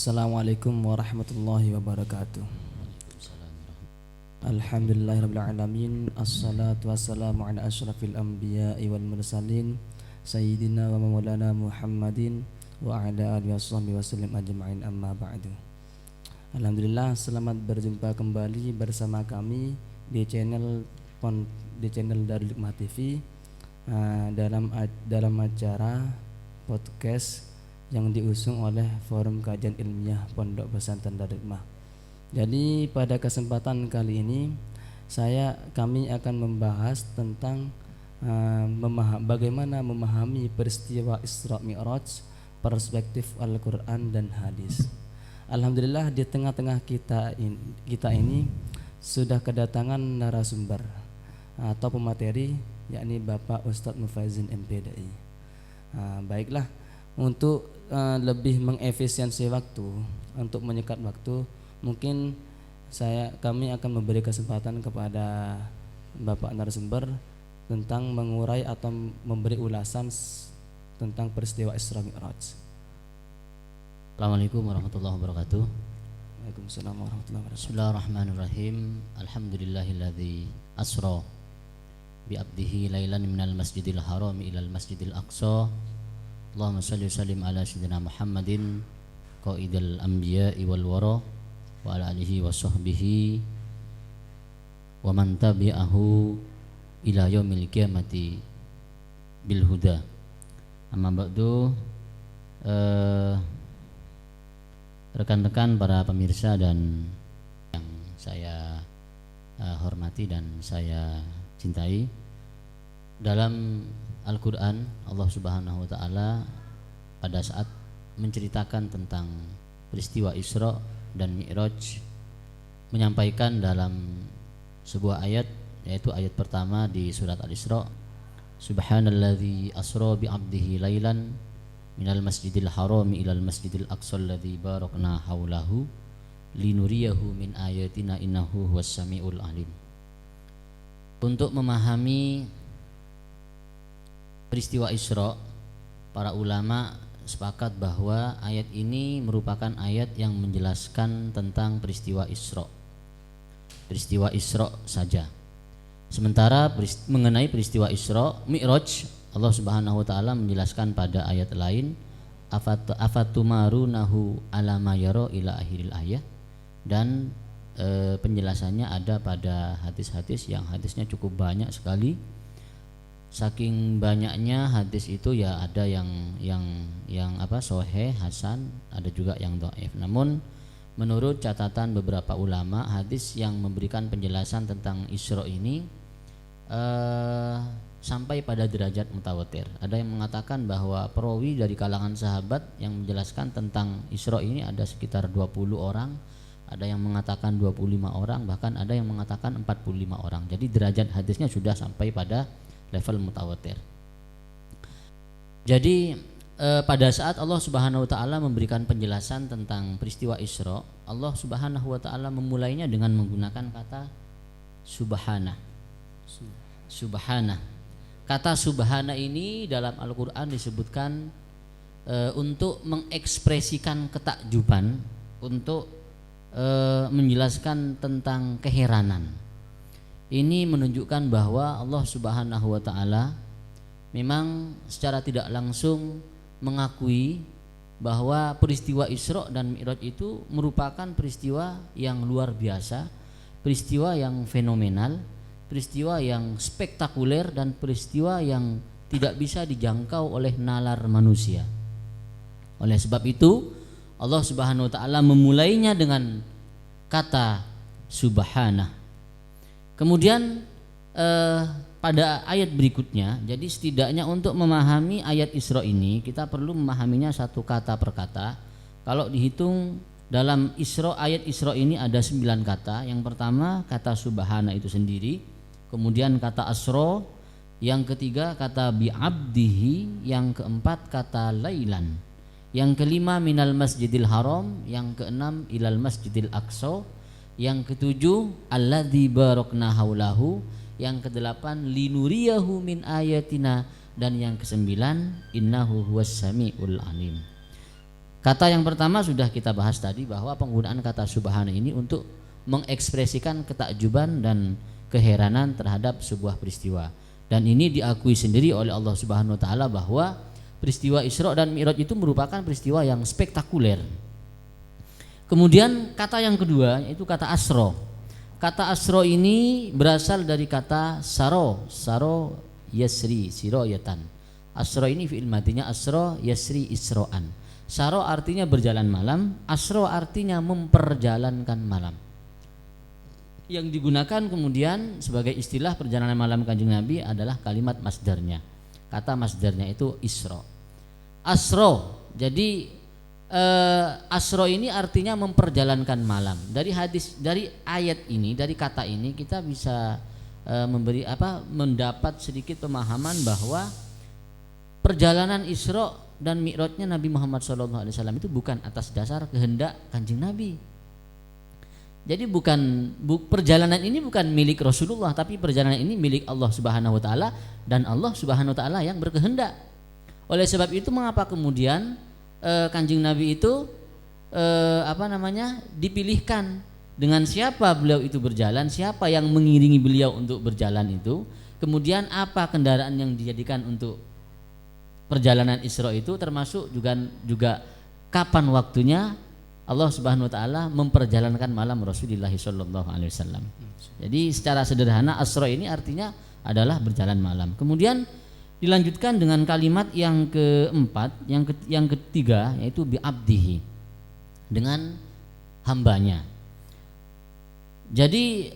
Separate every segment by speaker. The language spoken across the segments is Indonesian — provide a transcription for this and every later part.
Speaker 1: Assalamualaikum warahmatullahi wabarakatuh. Alhamdulillahirabbil alamin. Assalatu wassalamu ala asyrafil anbiya'i wal mursalin sayyidina wa maulana Muhammadin wa ala alihi washabbihi wasallam ajma'in, amma ba'du. Alhamdulillah, selamat berjumpa kembali bersama kami di channel Darul Hikmah TV dalam acara podcast yang diusung oleh Forum Kajian Ilmiah Pondok Pesantren Darul Hikmah. Jadi pada kesempatan kali ini kami akan membahas tentang bagaimana memahami peristiwa Isra Mi'raj, perspektif Al-Quran dan hadis. Alhamdulillah, di tengah-tengah kita ini sudah kedatangan narasumber atau pemateri, yakni Bapak Ustadz Mufaizin MPDI. Baiklah, untuk lebih mengefisiensi waktu, untuk menyekat waktu, mungkin kami akan memberi kesempatan kepada Bapak narasumber tentang mengurai atau memberi ulasan tentang peristiwa Isra Mi'raj.
Speaker 2: Assalamualaikum warahmatullahi wabarakatuh.
Speaker 1: Waalaikumsalam warahmatullahi wabarakatuh.
Speaker 2: Bismillahirrahmanirrahim. Alhamdulillahilladzi asra bi abdihi lailan minal masjidil haram ilal masjidil aqsa. Allahumma salli wa sallim ala sayyidina Muhammadin qaidil anbiya'i wal wara wa ala alihi wa sahbihi wa man tabi'ahu ila yaumil qiyamati bil huda. Amma ba'du, rekan-rekan para pemirsa dan yang saya hormati dan saya cintai, dalam Al-Quran Allah Subhanahu wa Ta'ala pada saat menceritakan tentang peristiwa Isra dan Mi'raj menyampaikan dalam sebuah ayat, yaitu ayat pertama di surat Al-Isra, Subhanalladzi asra bi 'abdihi lailan minal masjidil harami ilal masjidil aqsa alladzi barakna haulahu linuriyahu min ayatina innahu huwas samiul alim. Untuk memahami peristiwa Isra, para ulama sepakat bahwa ayat ini merupakan ayat yang menjelaskan tentang peristiwa Isra saja. Sementara mengenai peristiwa Isra Mi'raj, Allah Subhanahu wa Ta'ala menjelaskan pada ayat lain, afatumarunahu ala ma yara ila akhiril ayat, dan penjelasannya ada pada hadis-hadis yang hadisnya cukup banyak sekali. Saking banyaknya hadis itu ya ada yang sahih, hasan, ada juga yang dhaif. Namun menurut catatan beberapa ulama, hadis yang memberikan penjelasan tentang Isra ini sampai pada derajat mutawatir. Ada yang mengatakan bahwa perawi dari kalangan sahabat yang menjelaskan tentang Isra ini ada sekitar 20 orang, ada yang mengatakan 25 orang, bahkan ada yang mengatakan 45 orang. Jadi derajat hadisnya sudah sampai pada level mutawatir. Jadi pada saat Allah Subhanahu wa Ta'ala memberikan penjelasan tentang peristiwa Isra, Allah Subhanahu wa Ta'ala memulainya dengan menggunakan kata subhana. Subhana. Kata subhana ini dalam Al-Quran disebutkan untuk mengekspresikan ketakjuban, untuk menjelaskan tentang keheranan. Ini menunjukkan bahwa Allah Subhanahu wa Ta'ala memang secara tidak langsung mengakui bahwa peristiwa Isra dan Mi'raj itu merupakan peristiwa yang luar biasa, peristiwa yang fenomenal, peristiwa yang spektakuler, dan peristiwa yang tidak bisa dijangkau oleh nalar manusia. Oleh sebab itu Allah Subhanahu wa Ta'ala memulainya dengan kata subhana. Kemudian pada ayat berikutnya, jadi setidaknya untuk memahami ayat Isra ini kita perlu memahaminya satu kata per kata. Kalau dihitung dalam ayat Isra ini ada 9 kata. Yang pertama kata subhana itu sendiri, kemudian kata asra, yang ketiga kata bi'abdihi, yang keempat kata lailan, yang kelima minal masjidil haram, yang keenam ilal masjidil aqsa, yang ketujuh alladzi barakna haulahu, yang kedelapan linuriyahu min ayatina, dan yang kesembilan innahu huwas samiul alim. Kata yang pertama sudah kita bahas tadi, bahwa penggunaan kata subhana ini untuk mengekspresikan ketakjuban dan keheranan terhadap sebuah peristiwa. Dan ini diakui sendiri oleh Allah Subhanahu wa taala bahwa peristiwa Isra dan Mi'raj itu merupakan peristiwa yang spektakuler. Kemudian kata yang kedua yaitu kata asro. Kata asro ini berasal dari kata saro yasri siroyatan. Asro ini fi'il madinya asro yasri isro'an. Saro artinya berjalan malam, asro artinya memperjalankan malam. Yang digunakan kemudian sebagai istilah perjalanan malam Kanjeng Nabi adalah kalimat masdarnya. Kata masdarnya itu isro. Asro. Jadi asro ini artinya memperjalankan malam. Dari hadis, dari ayat ini, dari kata ini kita bisa mendapat sedikit pemahaman bahwa perjalanan Isra dan Mi'rajnya Nabi Muhammad SAW itu bukan atas dasar kehendak Kanjeng Nabi. Jadi perjalanan ini bukan milik Rasulullah, tapi perjalanan ini milik Allah Subhanahu wa taala, dan Allah Subhanahu wa taala yang berkehendak. Oleh sebab itu mengapa kemudian Kanjeng Nabi itu dipilihkan, dengan siapa beliau itu berjalan, siapa yang mengiringi beliau untuk berjalan itu, kemudian apa kendaraan yang dijadikan untuk perjalanan Isra itu, termasuk juga kapan waktunya Allah Subhanahu wa taala memperjalankan malam Rasulullah sallallahu alaihi wasallam. Jadi secara sederhana Asra ini artinya adalah berjalan malam. Kemudian dilanjutkan dengan kalimat yang keempat, yang ketiga, yaitu bi abdihi, dengan hambanya. Jadi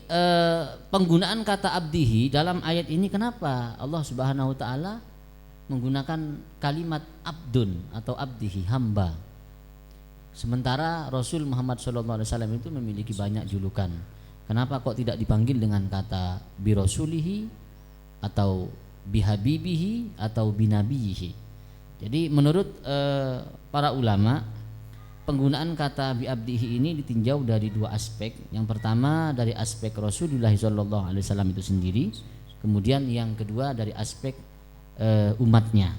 Speaker 2: penggunaan kata abdihi dalam ayat ini, kenapa Allah Subhanahu wa taala menggunakan kalimat abdun atau abdihi, hamba, sementara Rasul Muhammad SAW itu memiliki banyak julukan. Kenapa kok tidak dipanggil dengan kata birasulihi atau bihabibihi atau binabiyihi? Jadi menurut para ulama, penggunaan kata biabdihi ini ditinjau dari dua aspek. Yang pertama dari aspek Rasulullah SAW itu sendiri, kemudian yang kedua dari aspek umatnya.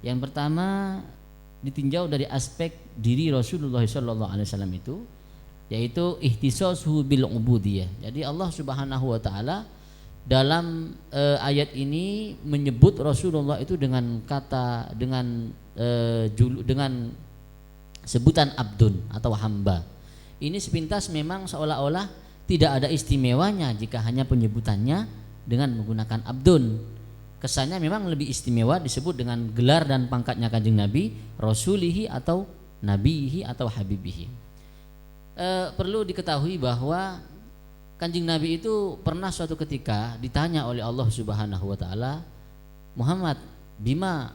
Speaker 2: Yang pertama ditinjau dari aspek diri Rasulullah SAW itu, yaitu ihtisasuhu bil ubudiyah. Jadi Allah Subhanahu wa taala dalam ayat ini menyebut Rasulullah itu dengan sebutan abdun atau hamba. Ini sepintas memang seolah-olah tidak ada istimewanya jika hanya penyebutannya dengan menggunakan abdun. Kesannya memang lebih istimewa disebut dengan gelar dan pangkatnya Kanjeng Nabi, rasulihi atau nabihi atau habibihi. Perlu diketahui bahwa Kanjeng Nabi itu pernah suatu ketika ditanya oleh Allah Subhanahu wa taala, Muhammad, bima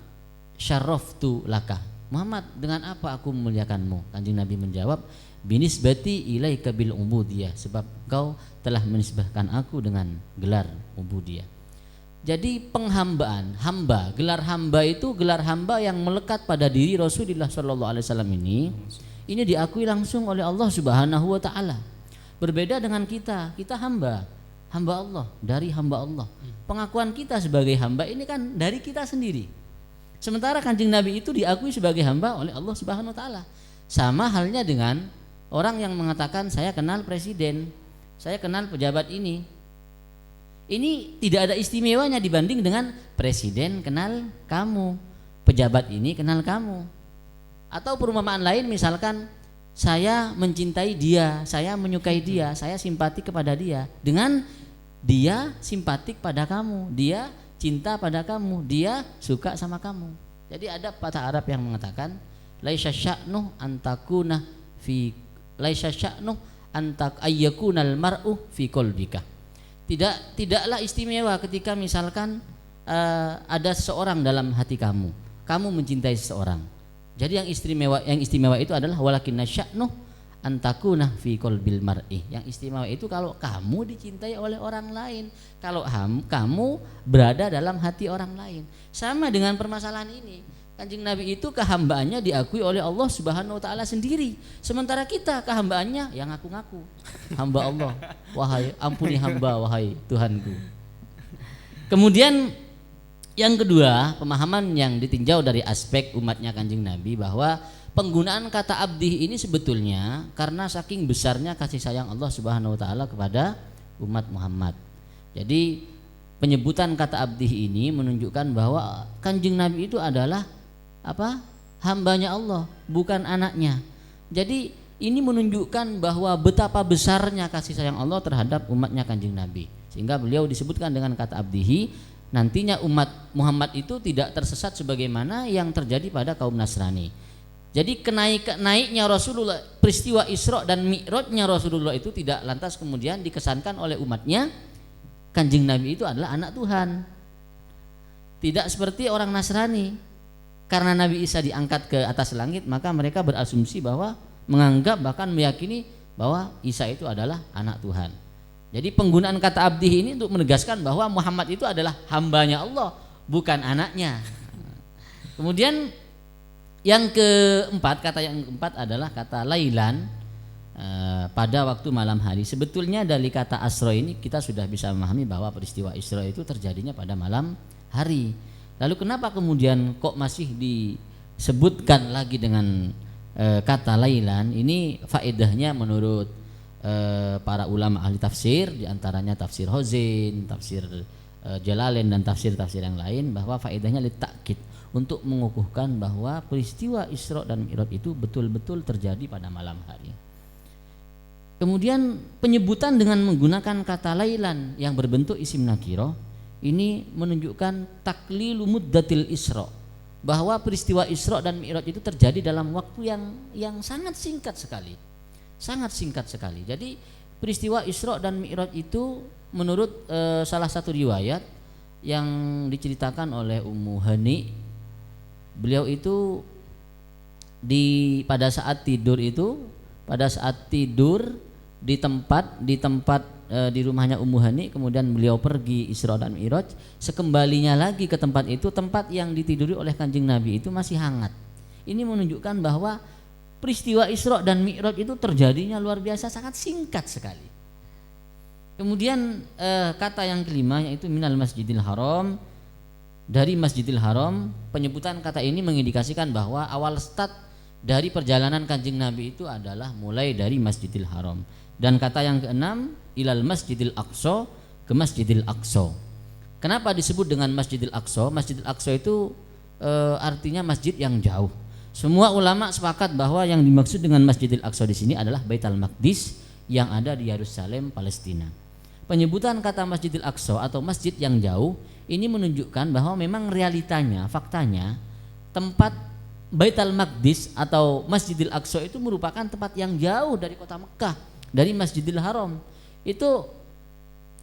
Speaker 2: syarraftu laka. Muhammad, dengan apa aku memuliakanmu? Kanjeng Nabi menjawab, binisbati ilaika bil ubudiyah, sebab kau telah menisbahkan aku dengan gelar ubudiyah. Jadi penghambaan, hamba, gelar hamba itu gelar hamba yang melekat pada diri Rasulullah SAW ini diakui langsung oleh Allah Subhanahu wa taala. Berbeda dengan kita hamba Allah, dari hamba Allah. Pengakuan kita sebagai hamba ini kan dari kita sendiri. Sementara Kanjeng Nabi itu diakui sebagai hamba oleh Allah Subhanahu wa taala. Sama halnya dengan orang yang mengatakan saya kenal presiden, saya kenal pejabat ini. Ini tidak ada istimewanya dibanding dengan presiden kenal kamu, pejabat ini kenal kamu. Atau perumpamaan lain, misalkan saya mencintai dia, saya menyukai dia, saya simpatik kepada dia, dengan dia simpatik pada kamu, dia cinta pada kamu, dia suka sama kamu. Jadi ada patah Arab yang mengatakan laisa sya'nuh antakuna fi laisa sya'nuh antak ayyakunal mar'u fi qalbika. Tidaklah istimewa ketika misalkan ada seseorang dalam hati kamu mencintai seseorang. Jadi yang istimewa itu adalah walakinna sya'nuh antakuna fi qalbil mar'i. Yang istimewa itu kalau kamu dicintai oleh orang lain, kalau kamu berada dalam hati orang lain. Sama dengan permasalahan ini. Kanjeng Nabi itu kehambaannya diakui oleh Allah Subhanahu wa taala sendiri. Sementara kita kehambaannya yang ngaku-ngaku. Hamba Allah, wahai ampuni hamba wahai Tuhanku. Kemudian Yang kedua, pemahaman yang ditinjau dari aspek umatnya Kanjeng Nabi bahwa penggunaan kata abdi ini sebetulnya karena saking besarnya kasih sayang Allah Subhanahu wa taala kepada umat Muhammad. Jadi penyebutan kata abdi ini menunjukkan bahwa Kanjeng Nabi itu adalah apa? Hambanya Allah, bukan anaknya. Jadi ini menunjukkan bahwa betapa besarnya kasih sayang Allah terhadap umatnya Kanjeng Nabi. Sehingga beliau disebutkan dengan kata abdihi. Nantinya umat Muhammad itu tidak tersesat sebagaimana yang terjadi pada kaum Nasrani. Jadi naiknya Rasulullah, peristiwa Isra dan Mi'rajnya Rasulullah itu tidak lantas kemudian dikesankan oleh umatnya Kanjeng Nabi itu adalah anak Tuhan. Tidak seperti orang Nasrani. Karena Nabi Isa diangkat ke atas langit, maka mereka berasumsi bahwa menganggap bahkan meyakini bahwa Isa itu adalah anak Tuhan. Jadi penggunaan kata abdi ini untuk menegaskan bahwa Muhammad itu adalah hambanya Allah, bukan anaknya. Kemudian yang keempat, kata yang keempat adalah kata lailan, pada waktu malam hari. Sebetulnya dari kata asra ini kita sudah bisa memahami bahwa peristiwa Isra itu terjadinya pada malam hari. Lalu kenapa kemudian kok masih disebutkan lagi dengan kata lailan? Ini faedahnya menurut para ulama ahli tafsir, diantaranya tafsir Hozin, tafsir Jalalain dan tafsir-tafsir yang lain, bahwa faedahnya litakid, untuk mengukuhkan bahwa peristiwa Isra dan Mi'raj itu betul-betul terjadi pada malam hari. Kemudian penyebutan dengan menggunakan kata lailan yang berbentuk isim nakiro ini menunjukkan taklilu muddatil Isra, bahwa peristiwa Isra dan Mi'raj itu terjadi dalam waktu yang sangat singkat sekali. Sangat singkat sekali. Jadi peristiwa Isra dan Mi'raj itu menurut salah satu riwayat yang diceritakan oleh Ummu Hani, beliau itu pada saat tidur di tempat di rumahnya Ummu Hani, kemudian beliau pergi Isra dan Mi'raj, sekembalinya lagi ke tempat itu, tempat yang ditiduri oleh Kanjeng Nabi itu masih hangat. Ini menunjukkan bahwa peristiwa Isra dan Mi'raj itu terjadinya luar biasa, sangat singkat sekali. Kemudian kata yang kelima yaitu minal masjidil haram, dari Masjidil Haram. Penyebutan kata ini mengindikasikan bahwa awal start dari perjalanan Kanjeng Nabi itu adalah mulai dari Masjidil Haram. Dan kata yang keenam ilal Masjidil Aqsa, ke Masjidil Aqsa. Kenapa disebut dengan Masjidil Aqsa? Masjidil Aqsa itu artinya masjid yang jauh. Semua ulama sepakat bahwa yang dimaksud dengan Masjidil Aqsa di sini adalah Baitul Maqdis yang ada di Yerusalem, Palestina. Penyebutan kata Masjidil Aqsa atau masjid yang jauh ini menunjukkan bahwa memang realitanya, faktanya, tempat Baitul Maqdis atau Masjidil Aqsa itu merupakan tempat yang jauh dari kota Mekah, dari Masjidil Haram. Itu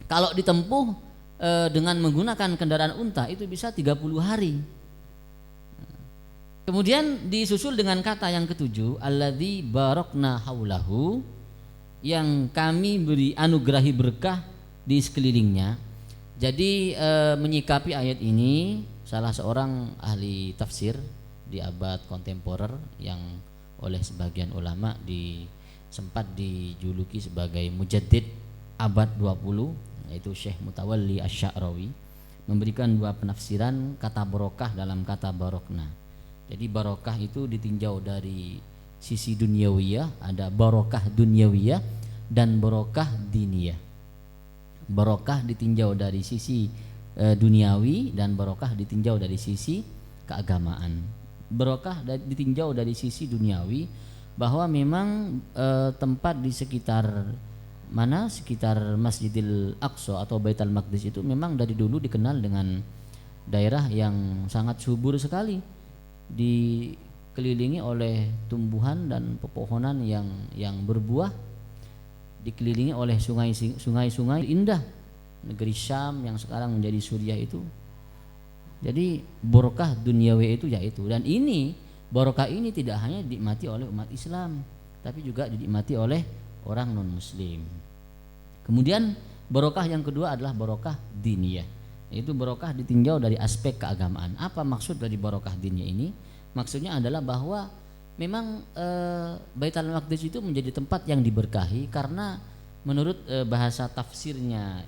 Speaker 2: kalau ditempuh dengan menggunakan kendaraan unta itu bisa 30 hari. Kemudian disusul dengan kata yang ketujuh, alladzi barakna haulahu, yang kami beri anugerahi berkah di sekelilingnya. Jadi menyikapi ayat ini, salah seorang ahli tafsir di abad kontemporer yang oleh sebagian ulama sempat dijuluki sebagai mujaddid abad 20, yaitu Syekh Mutawalli Asy-Sya'rawi, memberikan dua penafsiran kata barokah dalam kata barokna. Jadi barokah itu ditinjau dari sisi duniawiyah, ada barokah duniawiyah dan barokah diniyah. Barokah ditinjau dari sisi duniawi dan barokah ditinjau dari sisi keagamaan. Barokah ditinjau dari sisi duniawi, bahwa memang tempat di sekitar Masjidil Aqsa atau Baitul Maqdis itu memang dari dulu dikenal dengan daerah yang sangat subur sekali, dikelilingi oleh tumbuhan dan pepohonan yang berbuah, dikelilingi oleh sungai-sungai indah, negeri Syam yang sekarang menjadi Suriah itu. Jadi barokah duniawi itu yaitu, dan ini barokah ini tidak hanya dinikmati oleh umat Islam, tapi juga dinikmati oleh orang non muslim. Kemudian barokah yang kedua adalah barokah diniyah, yaitu barokah ditinjau dari aspek keagamaan. Apa maksud dari barokah diniyah ini? Maksudnya adalah bahwa memang Baitul Maqdis itu menjadi tempat yang diberkahi karena menurut bahasa tafsirnya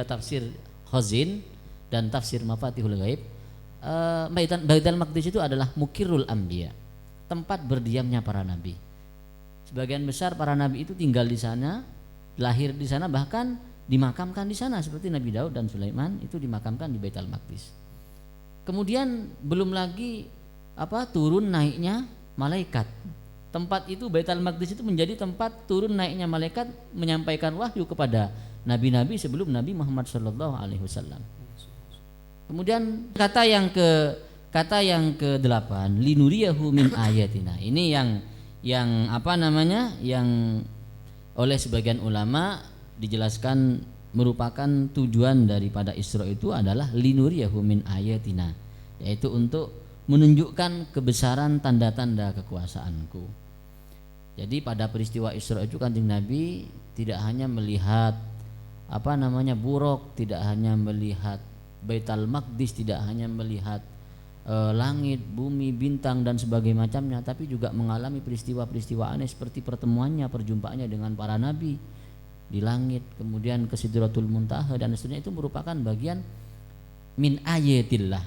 Speaker 2: tafsir Khazin, dan tafsir Mafatihul Ghaib, Baitul Maqdis itu adalah mukirul anbiya, tempat berdiamnya para nabi. Sebagian besar para nabi itu tinggal di sana, lahir di sana, bahkan dimakamkan di sana, seperti Nabi Daud dan Sulaiman itu dimakamkan di Baitul Maqdis. Kemudian belum lagi turun naiknya malaikat. Tempat itu, Baitul Maqdis itu menjadi tempat turun naiknya malaikat menyampaikan wahyu kepada nabi-nabi sebelum Nabi Muhammad SAW. Kemudian kata yang ke-8, linuriyahu min ayatina. Ini yang oleh sebagian ulama dijelaskan merupakan tujuan daripada Isra itu adalah linuriyahu min ayatina, yaitu untuk menunjukkan kebesaran tanda-tanda kekuasaanku. Jadi pada peristiwa Isra itu Kanjeng Nabi tidak hanya melihat buraq, tidak hanya melihat Baitul Maqdis, tidak hanya melihat langit, bumi, bintang dan sebagainya macamnya, tapi juga mengalami peristiwa-peristiwa aneh seperti perjumpaannya dengan para nabi di langit, kemudian ke Sidratul Muntaha dan seterusnya. Itu merupakan bagian min ayatillah,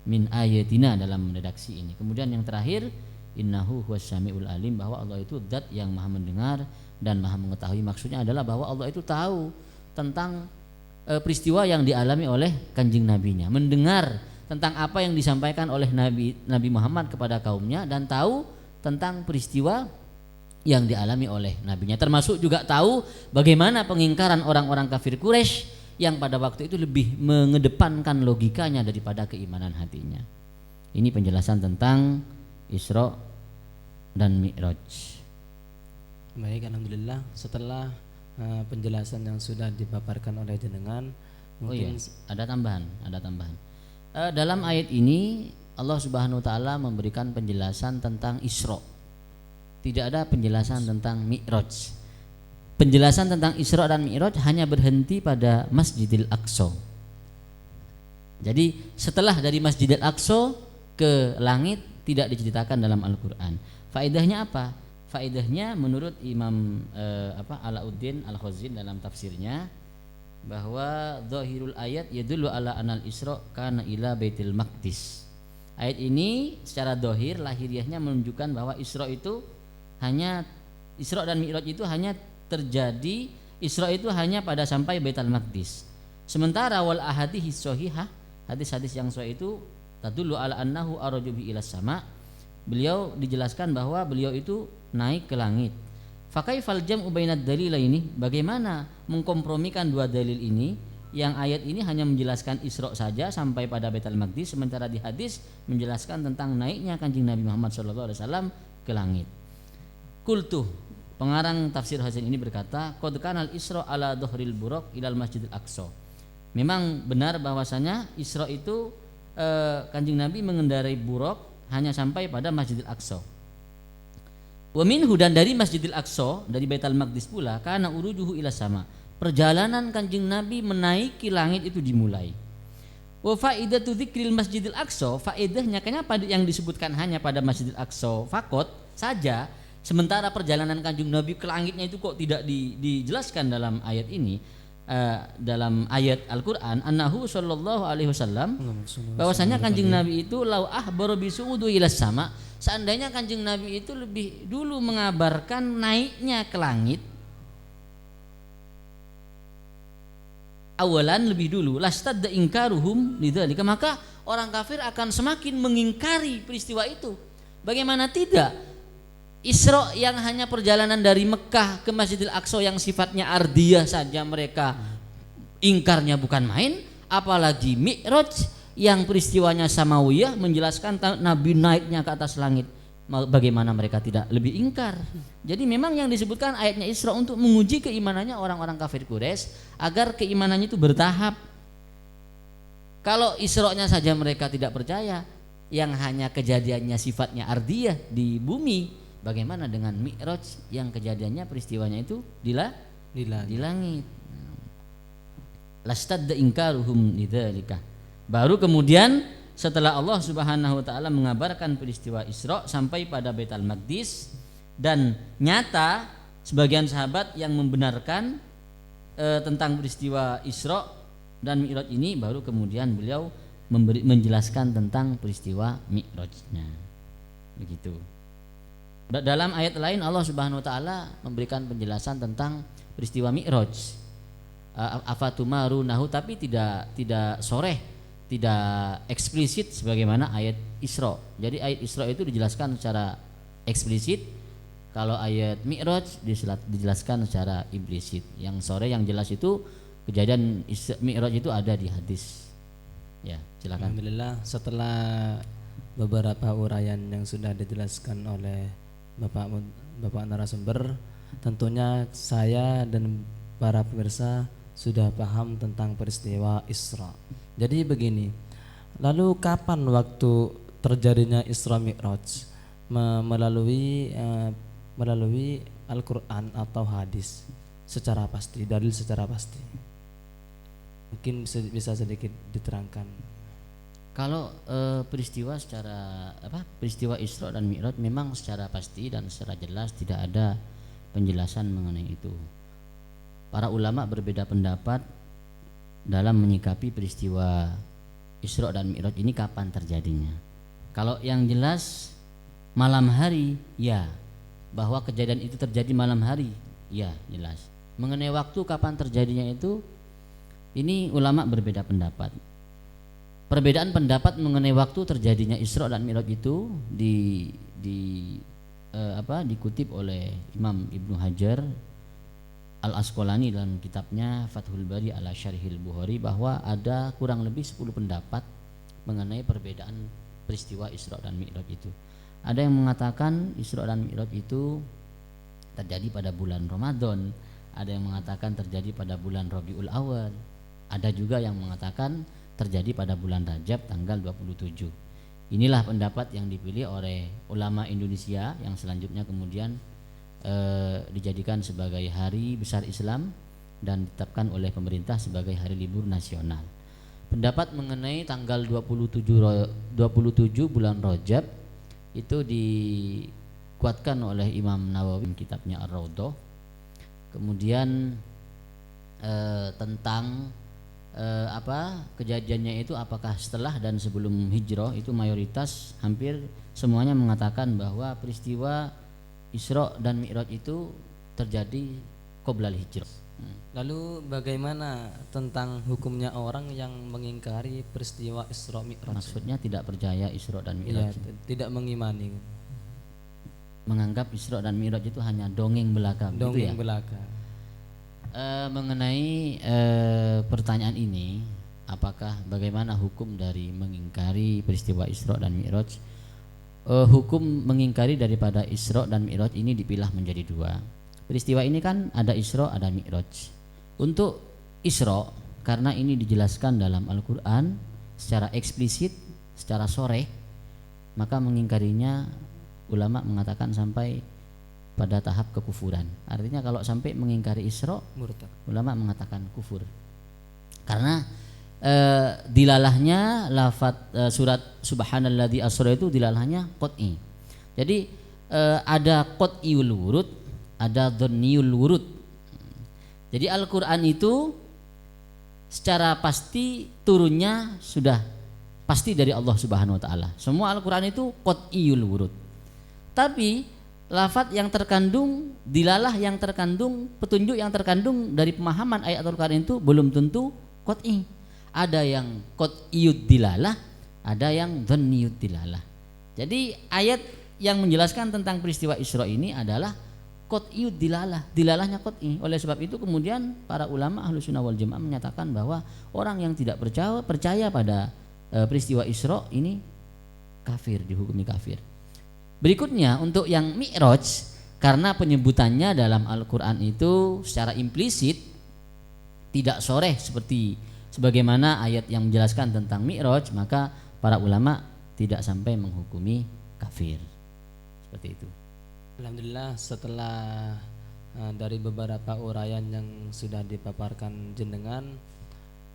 Speaker 2: min ayatina dalam redaksi ini. Kemudian yang terakhir, innahu huwas samiul alim, bahwa Allah itu zat yang maha mendengar dan maha mengetahui. Maksudnya adalah bahwa Allah itu tahu tentang peristiwa yang dialami oleh kanjeng nabinya, mendengar tentang apa yang disampaikan oleh Nabi Muhammad kepada kaumnya, dan tahu tentang peristiwa yang dialami oleh nabinya, termasuk juga tahu bagaimana pengingkaran orang-orang kafir Quraisy yang pada waktu itu lebih mengedepankan logikanya daripada keimanan hatinya. Ini penjelasan tentang Isra dan Mi'raj.
Speaker 1: Baik, alhamdulillah. Setelah penjelasan yang sudah dipaparkan oleh jenengan, mungkin
Speaker 2: ada tambahan. Dalam ayat ini Allah Subhanahu wa taala memberikan penjelasan tentang Isra. Tidak ada penjelasan tentang Mi'raj. Penjelasan tentang Isra dan Mi'raj hanya berhenti pada Masjidil Aqsa. Jadi setelah dari Masjidil Aqsa ke langit tidak diceritakan dalam Al-Qur'an. Faedahnya apa? Faedahnya menurut Imam Alauddin Al-Khazin dalam tafsirnya, bahwa zahirul ayat yadullu ala anal Isra kana ila Baitul Maqdis. Ayat ini secara zahir lahiriahnya menunjukkan bahwa Isra dan Mi'raj itu hanya terjadi, Isra itu hanya pada sampai Baitul Maqdis. Sementara wal ahadits shahihah, hadis-hadis yang sahih itu tadullu ala annahu araju bi ila sama. Beliau dijelaskan bahwa beliau itu naik ke langit. Fakaifal jam'u bainad dalilaini, bagaimana mengkompromikan dua dalil ini, yang ayat ini hanya menjelaskan Isra saja sampai pada Baitul Maqdis, sementara di hadis menjelaskan tentang naiknya Kanjeng Nabi Muhammad SAW ke langit. Qultu, pengarang tafsir Hasan ini berkata, qad kanal Isra ala dhuhril buraq ilal Masjidil Aqsa. Memang benar bahwasanya Isra itu Kanjeng Nabi mengendarai buraq hanya sampai pada Masjidil Aqsa. Wa minhu, dan dari Masjidil Aqsa, dari Baitul Maqdis pula, kana urujuhu ila sama, perjalanan Kanjeng Nabi menaiki langit itu dimulai. Wa faidatu dzikril Masjidil Aqsa, faedahnya kenapa yang disebutkan hanya pada Masjidil Aqsa fakot saja, sementara perjalanan Kanjeng Nabi ke langitnya itu kok tidak dijelaskan dalam ayat ini, dalam ayat Al-Qur'an, annahu sallallahu alaihi wasallam, bahwasanya Kanjeng Nabi itu lau ahbaru bisu'udu ila sama, seandainya Kanjeng Nabi itu lebih dulu mengabarkan naiknya ke langit, awalan lebih dulu, lastadda ingkaruhum lidzalika, maka orang kafir akan semakin mengingkari peristiwa itu. Bagaimana tidak? Isra yang hanya perjalanan dari Mekah ke Masjidil Aqsa yang sifatnya ardiyah saja mereka ingkarnya bukan main, apalagi Mi'raj yang peristiwanya samawiyah menjelaskan Nabi naiknya ke atas langit. Bagaimana mereka tidak lebih ingkar? Jadi memang yang disebutkan ayatnya Isra untuk menguji keimanannya orang-orang kafir Quraisy agar keimanannya itu bertahap. Kalau Isra-nya saja mereka tidak percaya, yang hanya kejadiannya sifatnya ardiyah di bumi, bagaimana dengan Mi'raj yang kejadiannya peristiwanya itu di langit? Lastadda ingkaruhum lidzalika. Baru kemudian setelah Allah Subhanahu wa taala mengabarkan peristiwa Isra sampai pada Baitul Maqdis, dan nyata sebagian sahabat yang membenarkan tentang peristiwa Isra dan Mi'raj ini baru kemudian beliau menjelaskan tentang peristiwa Mi'rajnya. Begitu. Dalam ayat lain Allah Subhanahu wa taala memberikan penjelasan tentang peristiwa Mi'raj. Afatumarunahu, tapi tidak soreh, tidak eksplisit sebagaimana ayat Isra. Jadi ayat Isra itu dijelaskan secara eksplisit, kalau ayat Mi'raj dijelaskan secara implisit. Yang sore yang jelas itu kejadian Mi'raj itu ada di hadis. Ya, silakan.
Speaker 1: Alhamdulillah, setelah beberapa uraian yang sudah dijelaskan oleh Bapak narasumber, tentunya saya dan para pemirsa sudah paham tentang peristiwa Isra. Jadi begini, lalu kapan waktu terjadinya Isra Mi'raj? Melalui Al-Quran atau hadis secara pasti, dalil secara pasti. Mungkin bisa sedikit diterangkan.
Speaker 2: Kalau peristiwa Isra dan Mi'raj memang secara pasti dan secara jelas tidak ada penjelasan mengenai itu. Para ulama berbeda pendapat dalam menyikapi peristiwa Isra dan Mi'raj ini kapan terjadinya. Kalau yang jelas malam hari, ya, bahwa kejadian itu terjadi malam hari, ya, jelas. Mengenai waktu kapan terjadinya itu, ini ulama berbeda pendapat. Perbedaan pendapat mengenai waktu terjadinya Isra dan Mi'raj itu dikutip oleh Imam Ibnu Hajar Al-Asqalani dalam kitabnya Fathul Bari ala Syarhil Bukhari, bahwa ada kurang lebih 10 pendapat mengenai perbedaan peristiwa Isra dan Mi'raj itu. Ada yang mengatakan Isra dan Mi'raj itu terjadi pada bulan Ramadan, ada yang mengatakan terjadi pada bulan Rabiul Awal, ada juga yang mengatakan terjadi pada bulan Rajab tanggal 27. Inilah pendapat yang dipilih oleh ulama Indonesia yang selanjutnya kemudian dijadikan sebagai hari besar Islam dan ditetapkan oleh pemerintah sebagai hari libur nasional. Pendapat mengenai tanggal 27 bulan Rajab itu dikuatkan oleh Imam Nawawi kitabnya Ar-Raudhah. Kemudian tentang kejadiannya itu apakah setelah dan sebelum hijrah, itu mayoritas hampir semuanya mengatakan bahwa peristiwa Isra dan Mi'raj itu terjadi qoblal hijrah.
Speaker 1: Lalu bagaimana tentang hukumnya orang yang mengingkari peristiwa Isra Mi'raj?
Speaker 2: Maksudnya tidak percaya Isra dan Mi'raj.
Speaker 1: Ya, tidak mengimani.
Speaker 2: Menganggap Isra dan Mi'raj itu hanya dongeng belaka,
Speaker 1: dongeng
Speaker 2: gitu ya?
Speaker 1: belaka.
Speaker 2: Mengenai pertanyaan ini, apakah bagaimana hukum dari mengingkari peristiwa Isra dan Mi'raj? Hukum mengingkari daripada Isra dan Mi'raj ini dipilah menjadi dua. Peristiwa ini kan ada Isra, ada Mi'raj. Untuk Isra, karena ini dijelaskan dalam Al-Quran secara eksplisit, secara soreh, maka mengingkarinya ulama mengatakan sampai pada tahap kekufuran. Artinya kalau sampai mengingkari Isra,
Speaker 1: murtad,
Speaker 2: ulama mengatakan kufur. Karena dilalahnya lafaz surat subhanalladzi asra itu dilalahnya qot'i. Jadi ada qot'iul wurud, ada dhanniyul wurud. Jadi Al-Qur'an itu secara pasti turunnya sudah pasti dari Allah Subhanahu wa taala. Semua Al-Qur'an itu qot'iul wurud. Tapi lafaz yang terkandung, dilalah yang terkandung, petunjuk yang terkandung dari pemahaman ayat Al-Qur'an itu belum tentu qot'i. Ada yang qot'iyud dilalah, ada yang dhanniyud dilalah. Jadi ayat yang menjelaskan tentang peristiwa Isra ini adalah qot'iyud dilalah, dilalahnya qot'i. Oleh sebab itu kemudian para ulama Ahlussunnah wal Jamaah menyatakan bahwa orang yang tidak percaya pada peristiwa Isra ini kafir, dihukumi kafir. Berikutnya untuk yang Mi'raj, karena penyebutannya dalam Al-Quran itu secara implisit tidak soreh sebagaimana ayat yang menjelaskan tentang Mi'raj, maka para ulama tidak sampai menghukumi kafir. Seperti itu.
Speaker 1: Alhamdulillah, setelah dari beberapa uraian yang sudah dipaparkan jenengan,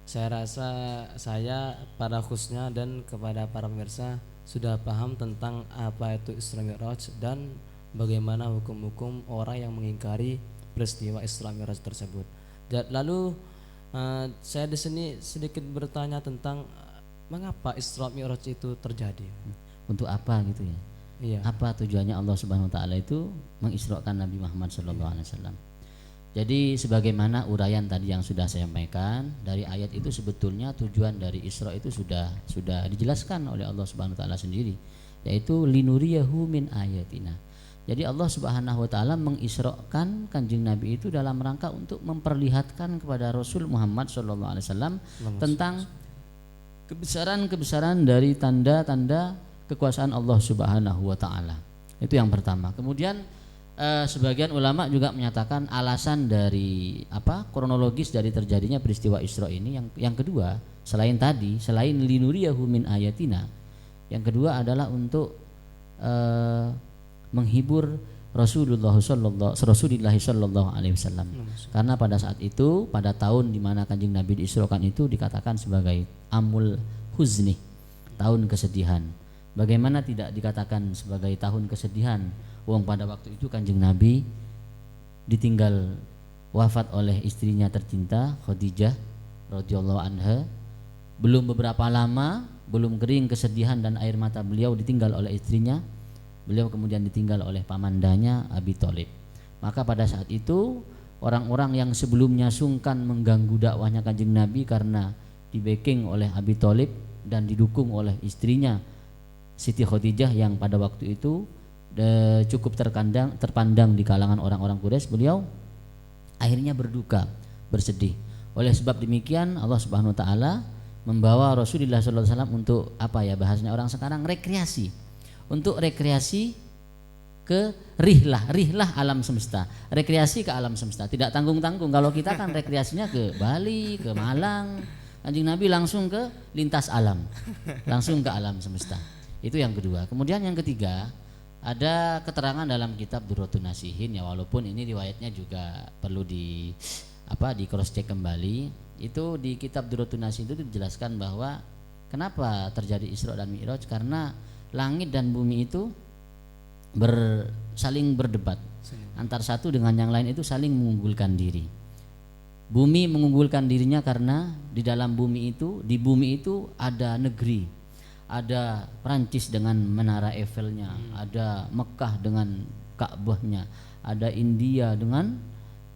Speaker 1: saya rasa saya pada khususnya dan kepada para pemirsa sudah paham tentang apa itu Isra Mi'raj dan bagaimana hukum-hukum orang yang mengingkari peristiwa Isra Mi'raj tersebut. Lalu Saya di sini sedikit bertanya tentang mengapa Isra Mi'raj itu terjadi.
Speaker 2: Untuk apa gitu ya?
Speaker 1: Iya.
Speaker 2: Apa tujuannya Allah Subhanahu wa taala itu mengisrakan Nabi Muhammad sallallahu alaihi wasallam? Jadi sebagaimana uraian tadi yang sudah saya sampaikan, dari ayat itu sebetulnya tujuan dari Isra itu sudah dijelaskan oleh Allah Subhanahu wa taala sendiri, yaitu linuriyahu min ayatina. Jadi Allah Subhanahu wa taala mengisrakan Kanjeng Nabi itu dalam rangka untuk memperlihatkan kepada Rasul Muhammad sallallahu alaihi wasallam tentang kebesaran-kebesaran dari tanda-tanda kekuasaan Allah Subhanahu wa taala. Itu yang pertama. Kemudian sebagian ulama juga menyatakan alasan dari kronologis dari terjadinya peristiwa Isra ini yang kedua, selain linuriyahu min ayatina, yang kedua adalah untuk menghibur Rasulullah sallallahu alaihi wasallam. Karena pada saat itu, pada tahun di mana Kanjeng Nabi diisrakan itu dikatakan sebagai amul huzni, tahun kesedihan. Bagaimana tidak dikatakan sebagai tahun kesedihan? Wong pada waktu itu Kanjeng Nabi ditinggal wafat oleh istrinya tercinta Khadijah radhiyallahu anha. Belum beberapa lama, belum kering kesedihan dan air mata beliau ditinggal oleh istrinya. Beliau kemudian ditinggal oleh pamandanya Abi Thalib. Maka pada saat itu orang-orang yang sebelumnya sungkan mengganggu dakwahnya Kanjeng Nabi karena di-backing oleh Abi Thalib dan didukung oleh istrinya Siti Khadijah yang pada waktu itu cukup terpandang di kalangan orang-orang Quraisy, beliau akhirnya berduka, bersedih. Oleh sebab demikian Allah Subhanahu wa taala membawa Rasulullah sallallahu alaihi wasallam untuk bahasanya orang sekarang rekreasi. Untuk rekreasi ke rihlah alam semesta. Rekreasi ke alam semesta, tidak tanggung-tanggung. Kalau kita kan rekreasinya ke Bali, ke Malang. Kanjeng Nabi langsung ke lintas alam. Langsung ke alam semesta. Itu yang kedua. Kemudian yang ketiga, ada keterangan dalam kitab Durratun Nasihin ya, walaupun ini riwayatnya juga perlu di cross check kembali. Itu di kitab Durratun Nasihin itu dijelaskan bahwa kenapa terjadi Isra dan Mi'raj, karena langit dan bumi itu saling berdebat. Antar satu dengan yang lain itu saling mengunggulkan diri. Bumi mengunggulkan dirinya karena di bumi itu ada negeri. Ada Prancis dengan menara Eiffelnya, ada Mekah dengan Ka'bahnya, ada India dengan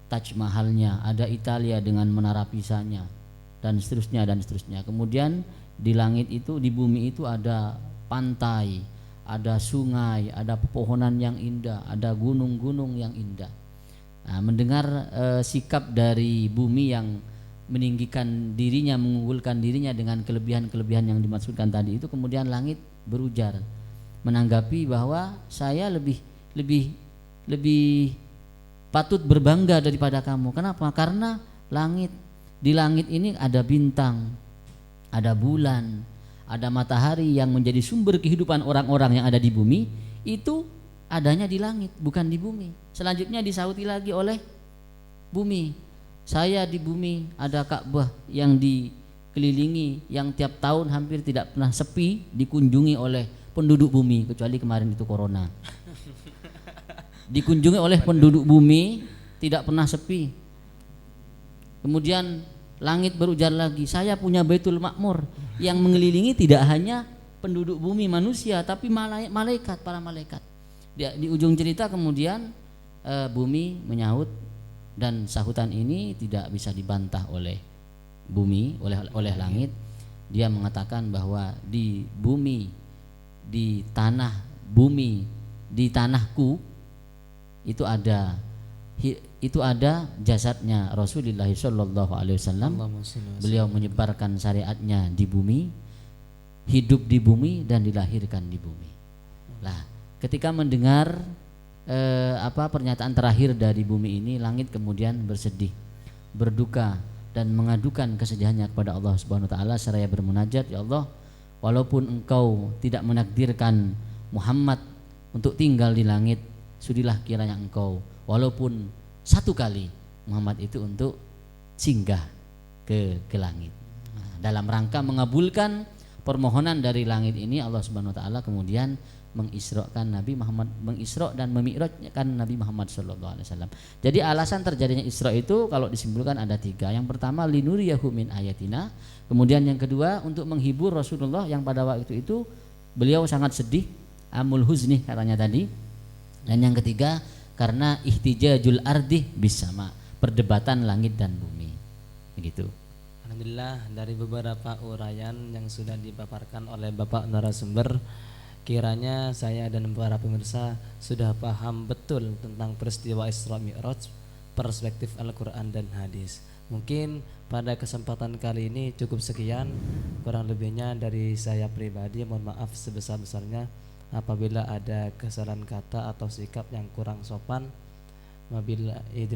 Speaker 2: Taj Mahalnya, ada Italia dengan menara Pisanya, dan seterusnya. Kemudian di langit itu, di bumi itu ada pantai, ada sungai, ada pepohonan yang indah, ada gunung-gunung yang indah. Nah, mendengar sikap dari bumi yang meninggikan dirinya, mengunggulkan dirinya dengan kelebihan-kelebihan yang dimaksudkan tadi itu, kemudian langit berujar menanggapi bahwa saya lebih patut berbangga daripada kamu. Kenapa? Karena di langit ini ada bintang, ada bulan, ada matahari yang menjadi sumber kehidupan orang-orang yang ada di bumi. Itu adanya di langit, bukan di bumi. Selanjutnya disauti lagi oleh bumi. Saya di bumi ada Ka'bah yang dikelilingi, yang tiap tahun hampir tidak pernah sepi dikunjungi oleh penduduk bumi, kecuali kemarin itu corona. Dikunjungi oleh penduduk bumi, tidak pernah sepi. Kemudian langit berujar lagi, saya punya Baitul Ma'mur yang mengelilingi tidak hanya penduduk bumi manusia, tapi malaikat, para malaikat. Di ujung cerita kemudian bumi menyahut, dan sahutan ini tidak bisa dibantah oleh bumi, oleh langit. Dia mengatakan bahwa di bumi, di tanah bumi, di tanahku itu ada jasadnya Rasulullah sallallahu alaihi wasallam. Beliau menyebarkan syariatnya di bumi, hidup di bumi, dan dilahirkan di bumi. Lah, ketika mendengar pernyataan terakhir dari bumi ini, langit kemudian bersedih, berduka, dan mengadukan kesedihannya kepada Allah Subhanahu wa taala seraya bermunajat, ya Allah, walaupun Engkau tidak menakdirkan Muhammad untuk tinggal di langit, sudilah kiranya Engkau walaupun satu kali Muhammad itu untuk singgah ke langit. Dalam rangka mengabulkan permohonan dari langit ini, Allah Subhanahu wa taala kemudian mengisrokan Nabi Muhammad, mengisro dan memi'rajkan Nabi Muhammad sallallahu alaihi wasallam. Jadi alasan terjadinya Isra itu kalau disimpulkan ada 3. Yang pertama linuriyahu min ayatina, kemudian yang kedua untuk menghibur Rasulullah yang pada waktu itu beliau sangat sedih, amul huzni katanya tadi. Dan yang ketiga karena ihtijajul ardi bisama, perdebatan langit dan bumi. Begitu.
Speaker 1: Alhamdulillah, dari beberapa uraian yang sudah dipaparkan oleh Bapak narasumber, kiranya saya dan para pemirsa sudah paham betul tentang peristiwa Isra Mi'raj, perspektif Al-Quran dan hadis. Mungkin pada kesempatan kali ini cukup sekian. Kurang lebihnya dari saya pribadi mohon maaf sebesar-besarnya apabila ada kesalahan kata atau sikap yang kurang sopan. Wabillahi